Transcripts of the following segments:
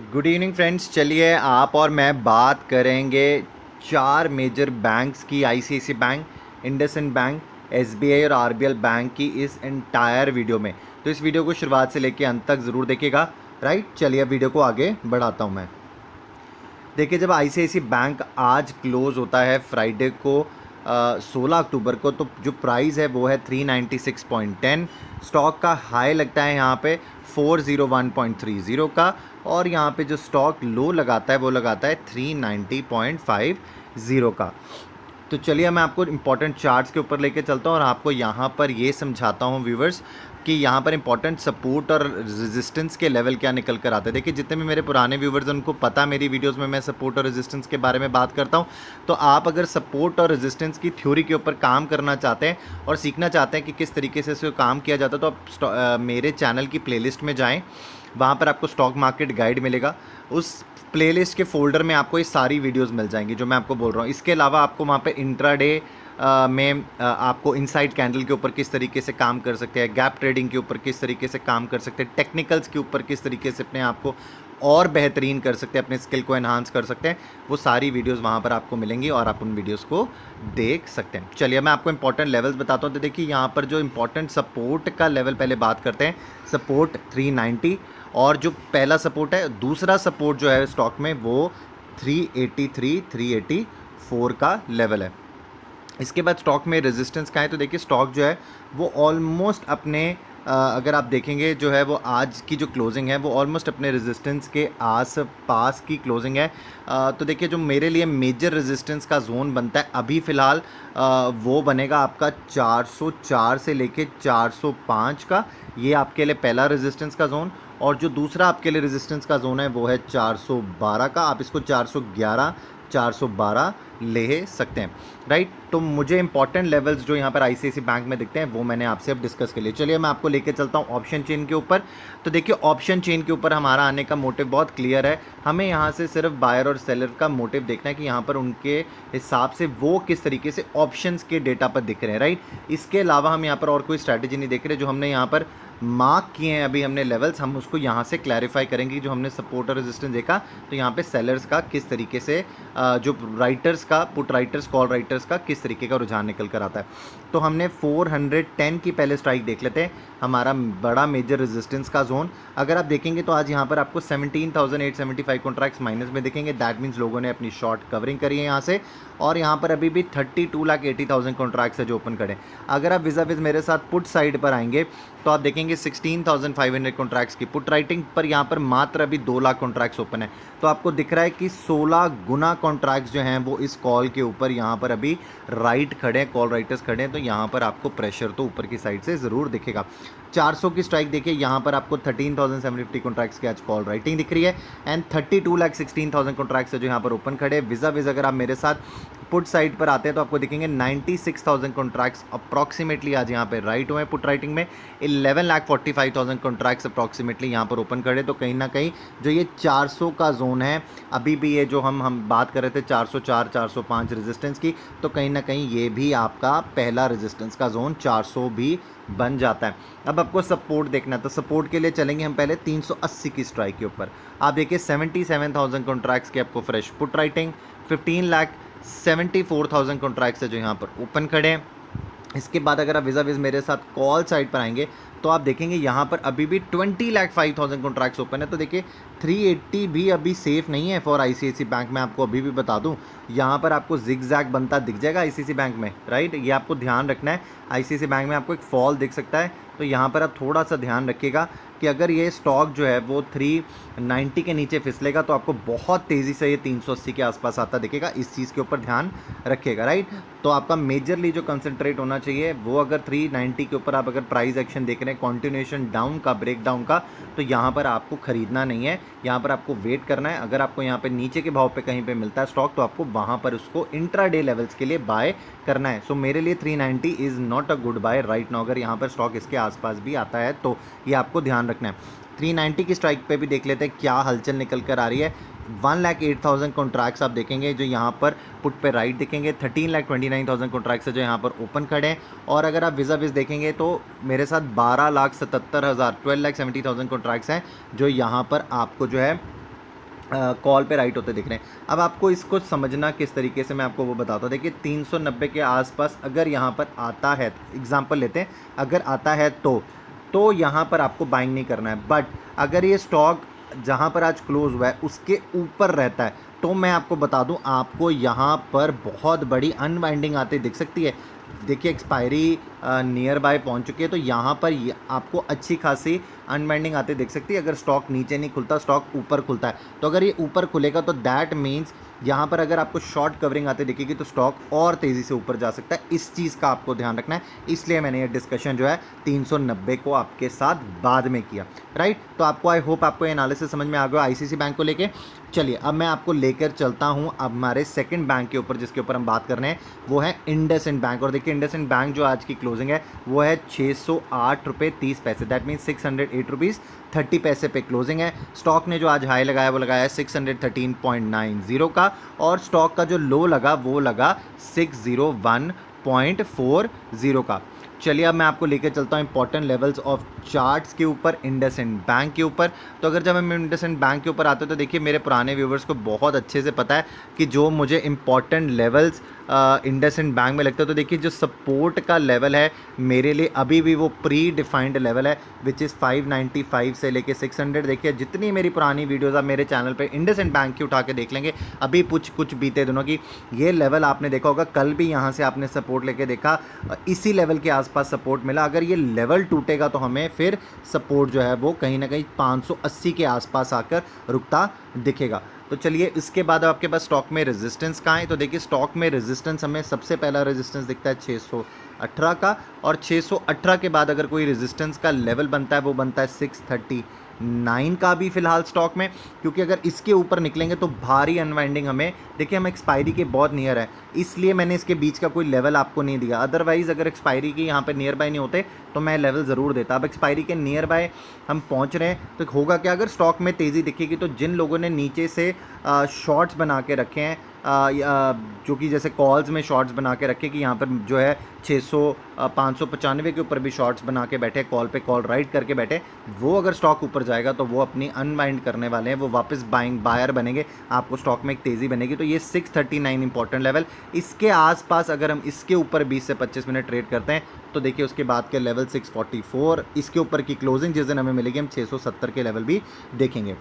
Good evening friends. चलिए आप और मैं बात करेंगे चार मेजर बैंक्स की, ICICI bank, IndusInd bank, SBI और आरबीएल बैंक की इस एंटायर वीडियो में। तो इस वीडियो को शुरुआत से लेकर अंत तक ज़रूर देखिएगा। राइट, चलिए अब वीडियो को आगे बढ़ाता हूँ मैं। देखिए, जब आईसीआईसी बैंक आज क्लोज होता है फ्राइडे को 16 अक्टूबर को, तो जो प्राइस है वो है 396.10। स्टॉक का हाई लगता है यहाँ पे 401.30 का, और यहाँ पे जो स्टॉक लो लगाता है वो लगाता है 390.50 का। तो चलिए मैं आपको इंपॉर्टेंट चार्ट्स के ऊपर लेके चलता हूँ और आपको यहाँ पर ये समझाता हूँ व्यूवर्स कि यहाँ पर इंपॉर्टेंट सपोर्ट और रेजिस्टेंस के लेवल क्या निकल कर आते हैं। देखिए, जितने भी मेरे पुराने व्यूवर्स हैं उनको पता मेरी वीडियोस में मैं सपोर्ट और रेजिस्टेंस के बारे में बात करता हूँ। तो आप अगर सपोर्ट और रेजिस्टेंस की थ्योरी के ऊपर काम करना चाहते हैं और सीखना चाहते हैं कि किस तरीके से इसको काम किया जाता है, तो आप मेरे चैनल की प्लेलिस्ट में जाएँ। वहाँ पर आपको स्टॉक मार्केट गाइड मिलेगा। उस प्लेलिस्ट के फ़ोल्डर में आपको ये सारी वीडियोस मिल जाएंगी जो मैं आपको बोल रहा हूँ। इसके अलावा आपको वहाँ पे इंट्राडे में आपको इनसाइड कैंडल के ऊपर किस तरीके से काम कर सकते हैं, गैप ट्रेडिंग के ऊपर किस तरीके से काम कर सकते हैं, टेक्निकल्स के ऊपर किस तरीके से अपने आप को और बेहतरीन कर सकते हैं, अपने स्किल को एनहांस कर सकते हैं, वो सारी वीडियोस वहाँ पर आपको मिलेंगी और आप उन वीडियोस को देख सकते हैं। चलिए मैं आपको इंपॉर्टेंट लेवल्स बताता हूँ। तो देखिए, यहाँ पर जो इंपॉर्टेंट सपोर्ट का लेवल पहले बात करते हैं। सपोर्ट 390 और जो पहला सपोर्ट है, दूसरा सपोर्ट जो है स्टॉक में वो 383 384 का लेवल है। इसके बाद स्टॉक में रेजिस्टेंस का है। तो देखिए, स्टॉक जो है वो ऑलमोस्ट अपने अगर आप देखेंगे जो है वो आज की जो क्लोजिंग है वो ऑलमोस्ट अपने रेजिस्टेंस के आस पास की क्लोजिंग है। तो देखिए, जो मेरे लिए मेजर रेजिस्टेंस का जोन बनता है अभी फ़िलहाल वो बनेगा आपका 404 से लेके 405 का। ये आपके लिए पहला रेजिस्टेंस का जोन, और जो दूसरा आपके लिए रेजिस्टेंस का जोन है वो है 412 का। आप इसको 411 412 ले सकते हैं। राइट, तो मुझे इंपॉर्टेंट लेवल्स जो यहाँ पर आईसीआईसी बैंक में दिखते हैं वो मैंने आपसे अब डिस्कस कर लिए। चलिए मैं आपको लेके चलता हूँ ऑप्शन चेन के ऊपर। तो देखिए, ऑप्शन चेन के ऊपर हमारा आने का मोटिव बहुत क्लियर है। हमें यहाँ से सिर्फ बायर और सेलर का मोटिव देखना है कि यहाँ पर उनके हिसाब से वो किस तरीके से ऑप्शंस के डेटा पर दिख रहे हैं। राइट, इसके अलावा हम यहाँ पर और कोई स्ट्रैटेजी नहीं देख रहे। जो हमने यहाँ पर मार्क किए हैं अभी हमने लेवल्स, हम उसको यहाँ से क्लैरिफाई करेंगे। जो हमने सपोर्ट और रेजिस्टेंस देखा, तो यहाँ पे सेलर्स का किस तरीके से जो राइटर्स का, पुट राइटर्स, कॉल राइटर्स का किस तरीके का रुझान निकल कर आता है। तो हमने 410 की पहले स्ट्राइक देख लेते हैं, हमारा बड़ा मेजर रेजिस्टेंस का जोन। अगर आप देखेंगे तो आज यहाँ पर आपको 17,875 कॉन्ट्रैक्ट्स माइनस में दिखेंगे। दैट मीन्स लोगों ने अपनी शॉर्ट कवरिंग करी है यहाँ से, और यहाँ पर अभी भी 32,80,000 कॉन्ट्रैक्ट्स है जो ओपन खड़े। अगर आप विज़ा विज़ मेरे साथ पुट साइड पर आएंगे तो आप देखेंगे 16,500 कॉन्ट्रैक्ट्स की पुट राइटिंग पर यहाँ पर मात्र अभी 2 लाख कॉन्ट्रैक्ट्स ओपन है। तो आपको दिख रहा है कि 16 गुना कॉन्ट्रैक्ट्स जो हैं वो इस कॉल के ऊपर यहाँ पर अभी राइट खड़े हैं, कॉल राइटर्स खड़े हैं। तो यहाँ पर आपको प्रेशर तो ऊपर की साइड से ज़रूर दिखेगा। 400 की स्ट्राइक देखिए, यहाँ पर आपको 13,750 कॉन्ट्रैक्ट्स की आज कॉल राइटिंग दिख रही है, एंड 32,16,000 कॉन्ट्रैक्ट्स है जो यहाँ पर ओपन खड़े हैं। विज़ा विज़ अगर आप मेरे साथ पुट साइड पर आते हैं तो आपको दिखेंगे 96,000 कॉन्ट्रैक्ट्स अप्रॉक्सीमेटली आज यहाँ पे राइट हुए हैं पुट राइटिंग में। 11,45,000 कॉन्ट्रैक्ट्स अप्रॉक्सीमेटली यहाँ पर ओपन खड़े। तो कहीं ना कहीं जो ये 400 का जोन है, अभी भी ये जो हम बात कर रहे थे 404 405 रेजिस्टेंस की, तो कहीं ना कहीं ये भी आपका पहला रेजिस्टेंस का जोन 400 भी बन जाता है। अब आपको सपोर्ट देखना है, तो सपोर्ट के लिए चलेंगे हम पहले 380 की स्ट्राइक के ऊपर। आप देखिए 77,000 कॉन्ट्रैक्ट्स की आपको फ्रेश पुट राइटिंग, 15,74,000 कॉन्ट्रैक्ट्स है जो यहाँ पर ओपन खड़े हैं। इसके बाद अगर आप विज़ा विज़ मेरे साथ कॉल साइड पर आएंगे तो आप देखेंगे यहाँ पर अभी भी 20,05,000 कॉन्ट्रैक्ट्स ओपन है। तो देखिए 380 भी अभी सेफ नहीं है फॉर आईसीआईसी बैंक। मैं आपको अभी भी बता दूं, यहाँ पर आपको जिग जैग बनता दिख जाएगा आईसीआईसी बैंक में। राइट, ये आपको ध्यान रखना है। आईसीआईसी बैंक में आपको एक फॉल दिख सकता है, तो यहाँ पर आप थोड़ा सा ध्यान रखिएगा कि अगर ये स्टॉक जो है वो 390 के नीचे फिसलेगा तो आपको बहुत तेज़ी से ये 380 के आसपास आता दिखेगा। इस चीज़ के ऊपर ध्यान रखिएगा। राइट, तो आपका मेजरली जो कंसंट्रेट होना चाहिए वो, अगर 390 के ऊपर आप अगर प्राइस एक्शन देख रहे हैं कॉन्टिन्यूएशन डाउन का, ब्रेक डाउन का, तो यहाँ पर आपको खरीदना नहीं है, यहाँ पर आपको वेट करना है। अगर आपको यहाँ पे नीचे के भाव पे कहीं पे मिलता है स्टॉक तो आपको वहाँ पर उसको इंट्राडे लेवल्स के लिए बाय करना है। सो मेरे लिए 390 is not a good buy right now. अगर यहाँ पर स्टॉक इसके आसपास भी आता है तो ये आपको ध्यान रखना है। 390 की स्ट्राइक पे भी देख लेते हैं क्या हलचल निकल कर आ रही है। 1,08,000 कॉन्ट्रैक्ट्स आप देखेंगे जो यहाँ पर पुट पे राइट दिखेंगे, 13,29,000 कॉन्ट्रैक्ट्स है जो यहाँ पर ओपन खड़े हैं। और अगर आप विज़ा विज़ देखेंगे तो मेरे साथ 12,77,000 12,70,000 कॉन्ट्रैक्ट्स हैं जो यहाँ पर आपको जो है कॉल पे राइट होते दिख रहे हैं। अब आपको इसको समझना किस तरीके से, मैं आपको वो बताता हूँ। देखिए 390 के आसपास अगर यहाँ पर आता है, एग्जांपल लेते हैं, अगर आता है तो यहाँ पर आपको बाइंग नहीं करना है। बट अगर ये स्टॉक जहाँ पर आज क्लोज हुआ है उसके ऊपर रहता है तो मैं आपको बता दूं, आपको यहाँ पर बहुत बड़ी अनवाइंडिंग आती दिख सकती है। देखिए एक्सपायरी नियर बाय पहुँच चुकी है, तो यहाँ पर आपको अच्छी खासी अनवाइंडिंग आते दिख सकती है। अगर स्टॉक नीचे नहीं खुलता, स्टॉक ऊपर खुलता है, तो अगर ये ऊपर खुलेगा तो दैट मीन्स यहाँ पर अगर आपको शॉर्ट कवरिंग आते दिखेगी तो स्टॉक और तेज़ी से ऊपर जा सकता है। इस चीज़ का आपको ध्यान रखना है, इसलिए मैंने ये डिस्कशन जो है 390 को आपके साथ बाद में किया, राइट। तो आपको आई होप आपको ये एनालिसिस समझ में आ गया आईसीसी बैंक को लेके। चलिए अब मैं आपको लेकर चलता हूँ अब हमारे सेकंड बैंक के ऊपर, जिसके ऊपर हम बात कर रहे हैं वो है इंडसइंड बैंक। और देखिए इंडसइंड बैंक जो आज की क्लोजिंग है वो है 608 रुपये 30 पैसे, दैट मीन्स 608 रुपीज़ 30 पैसे पे क्लोजिंग है। स्टॉक ने जो आज हाई लगाया वो लगाया है 613.90 का, और स्टॉक का जो लो लगा वो लगा 601.40 का। चलिए अब मैं आपको लेकर चलता हूँ इंपॉर्टेंट लेवल्स ऑफ चार्ट्स के ऊपर इंडसइंड बैंक के ऊपर। तो अगर जब हम इंडसइंड बैंक के ऊपर आते हैं तो देखिए मेरे पुराने व्यूवर्स को बहुत अच्छे से पता है कि जो मुझे इंपॉर्टेंट लेवल्स इंडसइंड बैंक में लगता है, तो देखिए जो सपोर्ट का लेवल है मेरे लिए अभी भी वो प्री डिफाइंड लेवल है, विच इज़ 595 से लेके 600। देखिए जितनी मेरी पुरानी वीडियोज़ आप मेरे चैनल पर इंडसइंड बैंक की उठा के देख लेंगे, अभी कुछ बीते दिनों की, ये लेवल आपने देखा होगा, कल भी यहाँ से आपने सपोर्ट लेके देखा, इसी लेवल के आसपास सपोर्ट मिला। अगर ये लेवल टूटेगा तो हमें फिर सपोर्ट जो है वो कहीं ना कहीं 580 के आसपास आकर रुकता दिखेगा। तो चलिए इसके बाद आपके पास स्टॉक में रेजिस्टेंस कहाँ है, तो देखिए स्टॉक में रेजिस्टेंस हमें सबसे पहला रेजिस्टेंस दिखता है 618 का, और 618 के बाद अगर कोई रेजिस्टेंस का लेवल बनता है वो बनता है 639 का भी फिलहाल स्टॉक में, क्योंकि अगर इसके ऊपर निकलेंगे तो भारी अनवाइंडिंग हमें, देखिए हम एक्सपायरी के बहुत नियर है, इसलिए मैंने इसके बीच का कोई लेवल आपको नहीं दिया। अदरवाइज़ अगर एक्सपायरी के यहाँ पे नियर बाय नहीं होते तो मैं लेवल ज़रूर देता। अब एक्सपायरी के नियर बाय हम पहुँच रहे हैं तो होगा क्या, अगर स्टॉक में तेज़ी दिखेगी तो जिन लोगों ने नीचे से शॉर्ट्स बना के रखे हैं, जो कि जैसे कॉल्स में शॉर्ट्स बना के रखे कि यहाँ पर जो है 595 के ऊपर भी शॉर्ट्स बना के बैठे, कॉल पे कॉल राइट करके बैठे, वो अगर स्टॉक ऊपर जाएगा तो वो अपनी अनवाइंड करने वाले हैं, वो वापस बायर बनेंगे, आपको स्टॉक में एक तेज़ी बनेगी। तो ये 639 इंपॉर्टेंट लेवल, इसके आसपास अगर हम इसके ऊपर 20 से 25 मिनट ट्रेड करते हैं तो देखिए उसके बाद के लेवल 644, इसके ऊपर की क्लोजिंग जिस दिन हमें मिलेगी हम 670 के लेवल भी देखेंगे।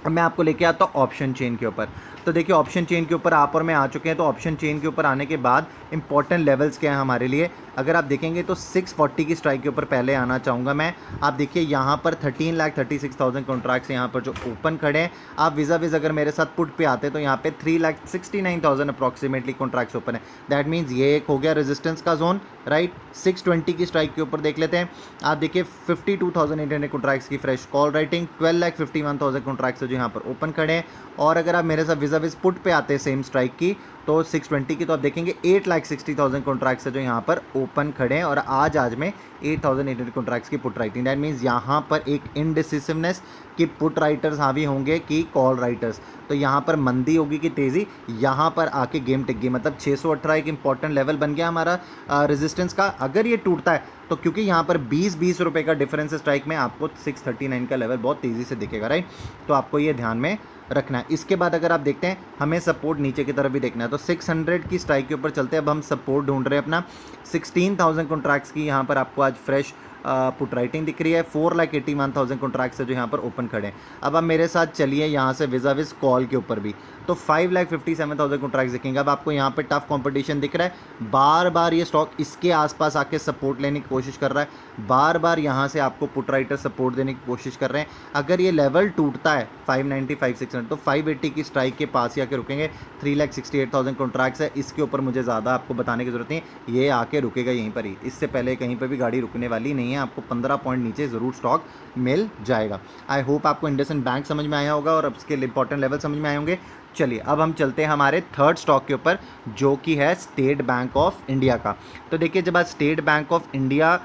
अब मैं आपको लेके आता हूँ ऑप्शन चेन के ऊपर। तो देखिए ऑप्शन चेन के ऊपर आप और मैं आ चुके हैं। तो ऑप्शन चेन के ऊपर आने के बाद इंपॉर्टेंट लेवल्स क्या हैं हमारे लिए, अगर आप देखेंगे तो 640 की स्ट्राइक के ऊपर पहले आना चाहूँगा मैं। आप देखिए यहाँ पर 13,36,000 कॉन्ट्रैक्ट्स यहाँ पर जो ओपन खड़े हैं, आप विज़ा अगर मेरे साथ पुट पे आते हैं तो यहाँ पे 3,69,000 अप्रॉक्सीमेटली कॉन्ट्रैक्ट्स ओपन है। दैट मीन्स ये एक हो गया रेजिस्टेंस का जोन, राइट। 620 की स्ट्राइक के ऊपर देख लेते हैं। आप देखिए 52,800 कॉन्ट्रैक्ट्स की फ्रेश कॉल राइटिंग, 12,51,000 कॉन्ट्रैक्ट्स जो यहाँ पर ओपन खड़े हैं। और अगर आप मेरे साथ विज़ा पुट पे आते हैं सेम स्ट्राइक की तो 620 की, तो आप देखेंगे 8,60,000 कॉन्ट्रैक्ट्स जो यहाँ पर ओपन खड़े हैं, और आज में 8,800 कॉन्ट्रैक्ट्स की पुट राइटिंग। दैट मीन्स यहाँ पर एक इनडिसिसिवनेस कि पुट राइटर्स हावी होंगे कि कॉल राइटर्स, तो यहाँ पर मंदी होगी कि तेज़ी, यहाँ पर आके गेम टिक गई। मतलब 618 एक इंपॉर्टेंट लेवल बन गया हमारा रेजिस्टेंस का। अगर ये टूटता है तो क्योंकि यहाँ पर 20 रुपये का डिफरेंस है स्ट्राइक में, आपको 639 का लेवल बहुत तेज़ी से दिखेगा, राइट। तो आपको ये ध्यान में रखना है। इसके बाद अगर आप देखते हैं हमें सपोर्ट नीचे की तरफ भी देखना है, तो 600 की स्ट्राइक के ऊपर चलते हैं। अब हम सपोर्ट ढूंढ रहे हैं अपना 16,000 कॉन्ट्रैक्ट्स की, यहाँ पर आपको आज फ्रेश पुट राइटिंग दिख रही है। 4,81,000 कॉन्ट्रैक्ट्स जो यहाँ पर ओपन खड़े हैं। अब आप मेरे साथ चलिए यहाँ से विज़ कॉल के ऊपर भी, तो 5,57,000 कॉन्ट्रैक्ट्स दिखेंगे। अब आपको यहाँ पे टफ कंपटीशन दिख रहा है, बार बार ये स्टॉक इसके आसपास आके सपोर्ट लेने की कोशिश कर रहा है, बार बार यहाँ से आपको पुट राइटर सपोर्ट देने की कोशिश कर रहे हैं। अगर ये लेवल टूटता है 595 600 तो 580 की स्ट्राइक के पास ही आके रुकेंगे। 3,68,000 कॉन्ट्रैक्ट्स है, इसके ऊपर मुझे ज़्यादा आपको बताने की ज़रूरत नहीं, ये आके रुकेगा यहीं पर ही, इससे पहले कहीं पर भी गाड़ी रुकने वाली नहीं है। आपको 15 पॉइंट नीचे ज़रूर स्टॉक मिल जाएगा। आई होप आपको इंडसइंड बैंक समझ में आया होगा और अब इसके इंपॉर्टेंट लेवल समझ में आए होंगे। चलिए अब हम चलते हैं हमारे थर्ड स्टॉक के ऊपर, जो कि है स्टेट बैंक ऑफ इंडिया का। तो देखिए जब आज स्टेट बैंक ऑफ इंडिया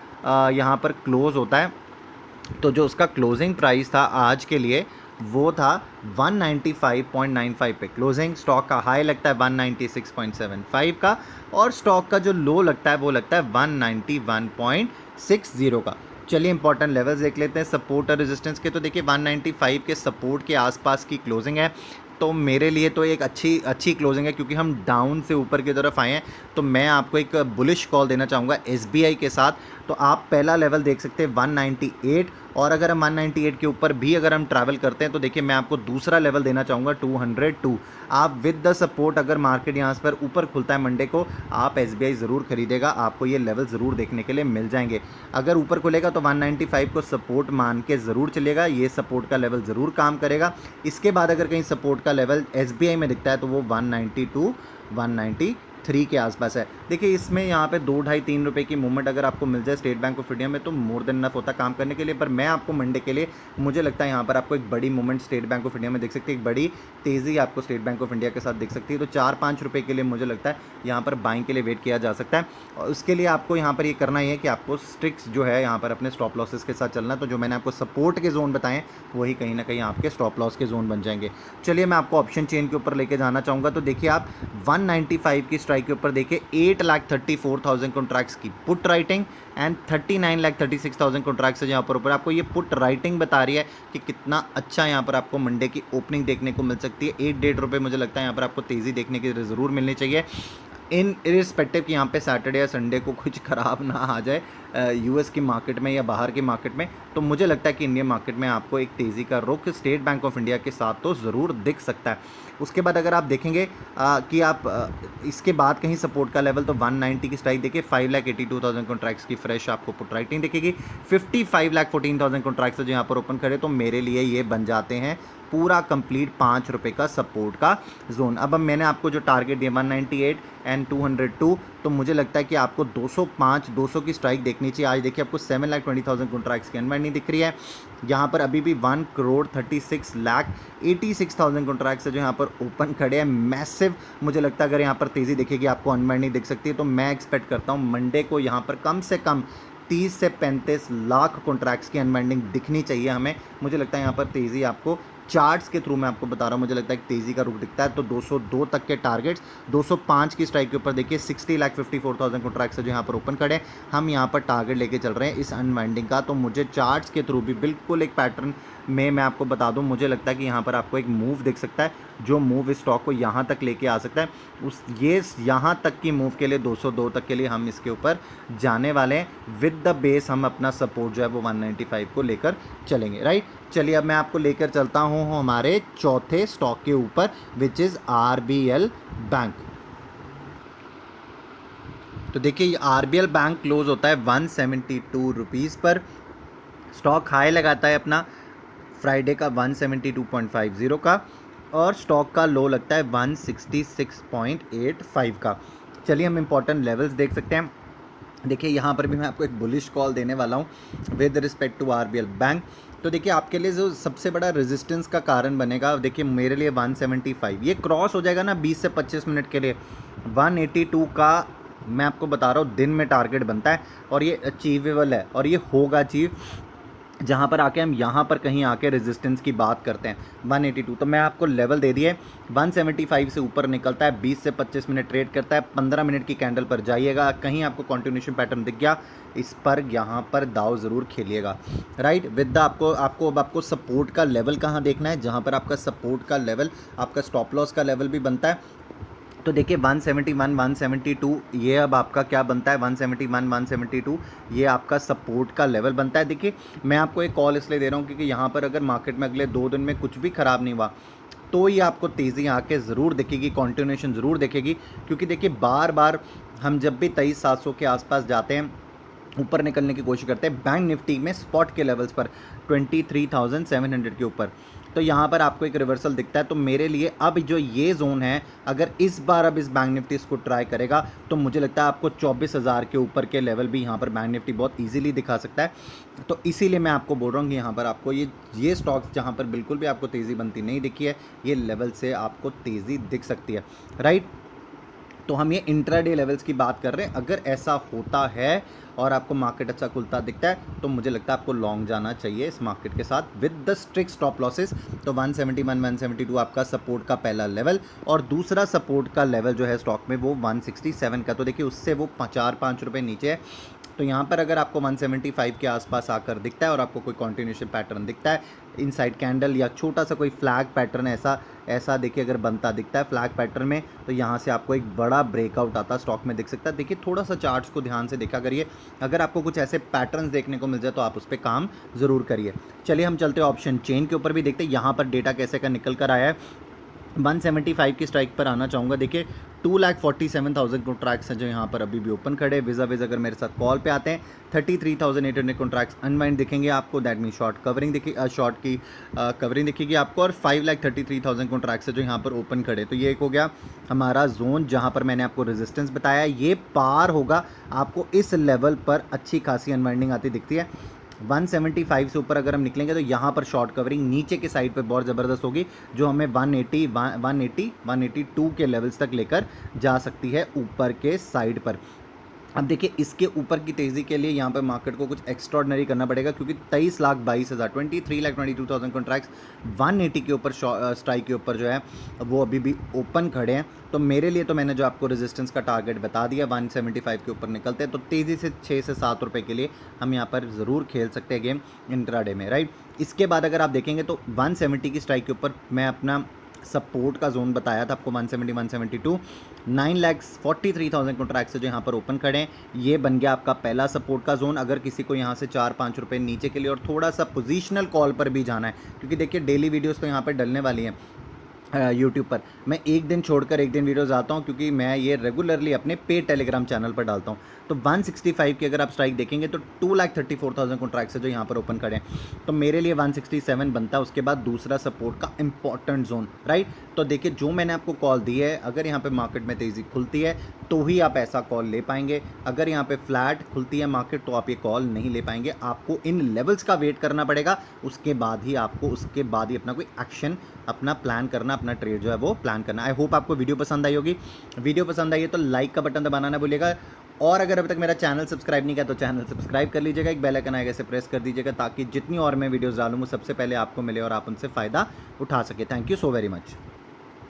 यहाँ पर क्लोज होता है तो जो उसका क्लोजिंग प्राइस था आज के लिए वो था 195.95 पे क्लोजिंग। स्टॉक का हाई लगता है 196.75 का, और स्टॉक का जो लो लगता है वो लगता है 191.60 का। चलिए इंपॉर्टेंट लेवल्स देख लेते हैं सपोर्ट और रेजिस्टेंस के। तो देखिए 195 के सपोर्ट के आसपास की क्लोजिंग है, तो मेरे लिए तो एक अच्छी क्लोजिंग है, क्योंकि हम डाउन से ऊपर की तरफ आए हैं। तो मैं आपको एक बुलिश कॉल देना चाहूँगा एसबीआई के साथ। तो आप पहला लेवल देख सकते हैं 198, और अगर हम 198 के ऊपर भी अगर हम ट्रैवल करते हैं तो देखिए मैं आपको दूसरा लेवल देना चाहूँगा 202। आप विद द सपोर्ट, अगर मार्केट यहाँ पर ऊपर खुलता है मंडे को, आप एसबीआई ज़रूर खरीदेगा, आपको ये लेवल ज़रूर देखने के लिए मिल जाएंगे। अगर ऊपर खुलेगा तो 195 को सपोर्ट मान के ज़रूर चलेगा, ये सपोर्ट का लेवल ज़रूर काम करेगा। इसके बाद अगर कहीं सपोर्ट का लेवल एसबीआई में दिखता है तो वो 192 193 के आसपास है। देखिए इसमें यहाँ पे 2 ढाई 3 रुपये की मूवमेंट अगर आपको मिल जाए स्टेट बैंक ऑफ इंडिया में तो मोर देन इनफ होता काम करने के लिए। पर मैं आपको मंडे के लिए, मुझे लगता है यहाँ पर आपको एक बड़ी movement state bank of India में देख सकती है, एक बड़ी तेज़ी आपको स्टेट बैंक ऑफ इंडिया के साथ दिख सकती है। तो 4-5 रुपये के लिए मुझे लगता है यहाँ पर बाइंग के लिए वेट किया जा सकता है। और उसके लिए आपको यहाँ पर ये करना ही है कि आपको स्ट्रिक्स जो है यहाँ पर अपने स्टॉप लॉसेस के साथ चलना है। तो जो मैंने आपको सपोर्ट के जोन बताएं वही कहीं ना कहीं आपके स्टॉप लॉस के जोन बन जाएंगे। चलिए मैं आपको ऑप्शन चेन के ऊपर लेके जाना चाहूँगा। तो देखिए आप 195 की स्ट्राइक के ऊपर देखिए 8,34,000 कॉन्ट्रैक्ट्स की पुट राइटिंग एंड 39,36,000 कॉन्ट्रैक्ट्स है जहाँ पर ऊपर आपको ये पुट राइटिंग बता रही है कि कितना अच्छा यहाँ पर आपको मंडे की ओपनिंग देखने को मिल सकती है। 1-1.5 रुपये मुझे लगता है यहाँ पर आपको तेज़ी देखने की ज़रूर मिलनी चाहिए, इन इरिस्पेक्टिव कि यहाँ पे सैटरडे या संडे को कुछ ख़राब ना आ जाए यूएस की मार्केट में या बाहर की मार्केट में। तो मुझे लगता है कि इंडियन मार्केट में आपको एक तेज़ी का रुख स्टेट बैंक ऑफ इंडिया के साथ तो ज़रूर दिख सकता है। उसके बाद अगर आप देखेंगे कि आप इसके बाद कहीं सपोर्ट का लेवल तो 190 की स्ट्राइक देखिए 5,82,000 कॉन्ट्रैक्ट्स की फ्रेश आपको पुट राइटिंग दिखेगी। 55,14,000 कॉन्ट्रैक्ट्स जो यहाँ पर ओपन करे तो मेरे लिए ये बन जाते हैं पूरा कंप्लीट 5 रुपये का सपोर्ट का जोन। अब मैंने आपको जो टारगेट दिया 198 एंड 202, तो मुझे लगता है कि आपको 205 200 की स्ट्राइक देखनी चाहिए। आज देखिए आपको 7,20,000 कॉन्ट्रैक्ट्स की अनवाइंडिंग दिख रही है। यहाँ पर अभी भी 1,36,86,000 कॉन्ट्रैक्ट्स है जो यहाँ पर ओपन खड़े हैं मैसिव। मुझे लगता है अगर यहाँ पर तेज़ी दिखेगी आपको अनवाइंडिंग दिख सकती है। तो मैं एक्सपेक्ट करता हूँ मंडे को यहाँ पर कम से कम 30 से 35 लाख कॉन्ट्रैक्ट्स की अनवाइंडिंग दिखनी चाहिए हमें। मुझे लगता है यहाँ पर तेज़ी आपको चार्ट्स के थ्रू मैं आपको बता रहा हूँ, मुझे लगता है कि तेज़ी का रुख दिखता है। तो 202 तक के टारगेट्स, 205 की स्ट्राइक के ऊपर देखिए 60,54,000 कॉन्ट्रैक्ट्स है जो यहाँ पर ओपन खड़े हैं। हम यहाँ पर टारगेट लेके चल रहे हैं इस अनवाइंडिंग का। तो मुझे चार्ट्स के थ्रू भी बिल्कुल एक पैटर्न में मैं आपको बता दूं, मुझे लगता है कि यहाँ पर आपको एक मूव दिख सकता है जो मूव इस स्टॉक को यहाँ तक लेके आ सकता है। ये यहाँ तक की मूव के लिए 202 तक के लिए हम इसके ऊपर जाने वाले हैं। विद द बेस हम अपना सपोर्ट जो है वो 195 को लेकर चलेंगे, राइट। चलिए अब मैं आपको लेकर चलता हूँ हमारे चौथे स्टॉक के ऊपर, विच इज़ आरबीएल बैंक। तो देखिए आरबीएल बैंक क्लोज होता है 172 रुपीज़ पर। स्टॉक हाई लगाता है अपना फ्राइडे का 172.50 का, और स्टॉक का लो लगता है 166.85 का। चलिए हम इंपॉर्टेंट लेवल्स देख सकते हैं। देखिए यहाँ पर भी मैं आपको एक बुलिश कॉल देने वाला हूँ with respect to RBL bank. तो देखिए आपके लिए जो सबसे बड़ा रेजिस्टेंस का कारण बनेगा, देखिए मेरे लिए 175 ये क्रॉस हो जाएगा ना 20 से 25 मिनट के लिए। 182 का मैं आपको बता रहा हूँ दिन में टारगेट बनता है और ये अचीवेबल है और ये होगा अचीव जहाँ पर आके हम यहाँ पर कहीं आके रेजिस्टेंस की बात करते हैं 182। तो मैं आपको लेवल दे दिए 175 से ऊपर निकलता है, 20 से 25 मिनट ट्रेड करता है, 15 मिनट की कैंडल पर जाइएगा, कहीं आपको कंटिन्यूएशन पैटर्न दिख गया इस पर यहाँ पर दाव ज़रूर खेलिएगा, राइट। विद द आपको सपोर्ट का लेवल कहाँ देखना है, जहाँ पर आपका सपोर्ट का लेवल आपका स्टॉप लॉस का लेवल भी बनता है। तो देखिए 171 172 ये अब आपका क्या बनता है, 171 172 ये आपका सपोर्ट का लेवल बनता है। देखिए मैं आपको एक कॉल इसलिए दे रहा हूँ क्योंकि यहाँ पर अगर मार्केट में अगले 2 दिन में कुछ भी ख़राब नहीं हुआ तो ये आपको तेज़ी आके ज़रूर दिखेगी, कंटिन्यूएशन ज़रूर दिखेगी। क्योंकि देखिए बार बार हम जब भी 23,700 के आसपास जाते हैं ऊपर निकलने की कोशिश करते हैं बैंक निफ्टी में स्पॉट के लेवल्स पर 23,700 के ऊपर, तो यहाँ पर आपको एक रिवर्सल दिखता है। तो मेरे लिए अब जो ये जोन है अगर इस बार अब इस बैंक निफ्टी इसको ट्राई करेगा तो मुझे लगता है आपको 24,000 के ऊपर के लेवल भी यहाँ पर बैंक निफ्टी बहुत इजीली दिखा सकता है। तो इसीलिए मैं आपको बोल रहा हूँ कि यहाँ पर आपको ये स्टॉक्स जहाँ पर बिल्कुल भी आपको तेज़ी बनती नहीं दिखी है, ये लेवल से आपको तेज़ी दिख सकती है, राइट। तो हम ये इंट्राडे लेवल्स की बात कर रहे हैं। अगर ऐसा होता है और आपको मार्केट अच्छा खुलता दिखता है तो मुझे लगता है आपको लॉन्ग जाना चाहिए इस मार्केट के साथ with the strict stop losses. तो 171 172 आपका सपोर्ट का पहला लेवल, और दूसरा सपोर्ट का लेवल जो है स्टॉक में वो 167 का। तो देखिए उससे वो 4-5 रुपये नीचे है। तो यहाँ पर अगर आपको 175 के आसपास आकर दिखता है और आपको कोई कॉन्टिन्यूशन पैटर्न दिखता है इनसाइड कैंडल या छोटा सा कोई फ्लैग पैटर्न ऐसा देखिए अगर बनता दिखता है फ्लैग पैटर्न में, तो यहाँ से आपको एक बड़ा ब्रेकआउट आता स्टॉक में दिख सकता है। देखिए थोड़ा सा चार्ट्स को ध्यान से देखा करिए, अगर आपको कुछ ऐसे पैटर्न्स देखने को मिल जाए तो आप उस पर काम ज़रूर करिए। चलिए हम चलते हैं ऑप्शन चेन के ऊपर भी देखते हैं यहाँ पर डेटा कैसे का निकल कर आया है। 175 की स्ट्राइक पर आना चाहूँगा। देखिए 2,47,000 कॉन्ट्रैक्ट्स हैं जो यहाँ पर अभी भी ओपन खड़े। विज़ा अगर मेरे साथ कॉल पे आते हैं 33,800 कॉन्ट्रैक्ट्स अनवाइंड दिखेंगे आपको, that mean short covering short की कवरिंग दिखेगी आपको, और 5,33,000 कॉन्ट्रैक्ट्स है जो यहाँ पर ओपन खड़े। तो ये एक हो गया हमारा जोन जहाँ पर मैंने आपको रेजिस्टेंस बताया, ये पार होगा आपको इस लेवल पर अच्छी खासी अनवाइंडिंग आती दिखती है। 175 से ऊपर अगर हम निकलेंगे तो यहाँ पर शॉर्ट कवरिंग नीचे के साइड पे बहुत ज़बरदस्त होगी जो हमें 182 के लेवल्स तक लेकर जा सकती है ऊपर के साइड पर। अब देखिए इसके ऊपर की तेज़ी के लिए यहाँ पर मार्केट को कुछ एक्स्ट्रॉर्डनरी करना पड़ेगा क्योंकि 23,22,000 23,22,000 कॉन्ट्रैक्ट्स 180 के ऊपर स्ट्राइक के ऊपर जो है वो अभी भी ओपन खड़े हैं। तो मेरे लिए तो मैंने जो आपको रेजिस्टेंस का टारगेट बता दिया 175 के ऊपर निकलते हैं तो तेज़ी से 6 से 7 रुपये के लिए हम यहाँ पर ज़रूर खेल सकते हैं गेम इंट्राडे में, राइट। इसके बाद अगर आप देखेंगे तो 170 की स्ट्राइक के ऊपर मैं अपना सपोर्ट का जोन बताया था आपको 170 172 9,43,000 कॉन्ट्रैक्ट्स जो यहाँ पर ओपन खड़े हैं, ये बन गया आपका पहला सपोर्ट का जोन। अगर किसी को यहाँ से 4-5 रुपये नीचे के लिए और थोड़ा सा पोजीशनल कॉल पर भी जाना है, क्योंकि देखिए डेली वीडियोस तो यहाँ पर डलने वाली हैं यूट्यूब पर, मैं एक दिन छोड़कर एक दिन वीडियोस आता हूँ क्योंकि मैं ये रेगुलरली अपने पे टेलीग्राम चैनल पर डालता हूँ। तो 165 की अगर आप स्ट्राइक देखेंगे तो 2,34,000 कॉन्ट्रैक्ट्स है जो यहाँ पर ओपन खड़े हैं, तो मेरे लिए 167 बनता है उसके बाद दूसरा सपोर्ट का इंपॉर्टेंट जोन, राइट। तो देखिए जो मैंने आपको कॉल दी है, अगर यहाँ पे मार्केट में तेज़ी खुलती है तो ही आप ऐसा कॉल ले पाएंगे, अगर यहाँ पे फ्लैट खुलती है मार्केट तो आप ये कॉल नहीं ले पाएंगे। आपको इन लेवल्स का वेट करना पड़ेगा, उसके बाद ही अपना कोई एक्शन अपना प्लान करना, अपना ट्रेड जो है वो प्लान करना। आई होप आपको वीडियो पसंद आई होगी। वीडियो पसंद आई है तो लाइक का बटन दबाना ना भूलिएगा, और अगर अभी तक मेरा चैनल सब्सक्राइब नहीं किया तो चैनल सब्सक्राइब कर लीजिएगा, एक बेल आइकन आएगा इसे प्रेस कर दीजिएगा ताकि जितनी और मैं वीडियोस डालूँ वो सबसे पहले आपको मिले और आप उनसे फ़ायदा उठा सके। Thank you so very much.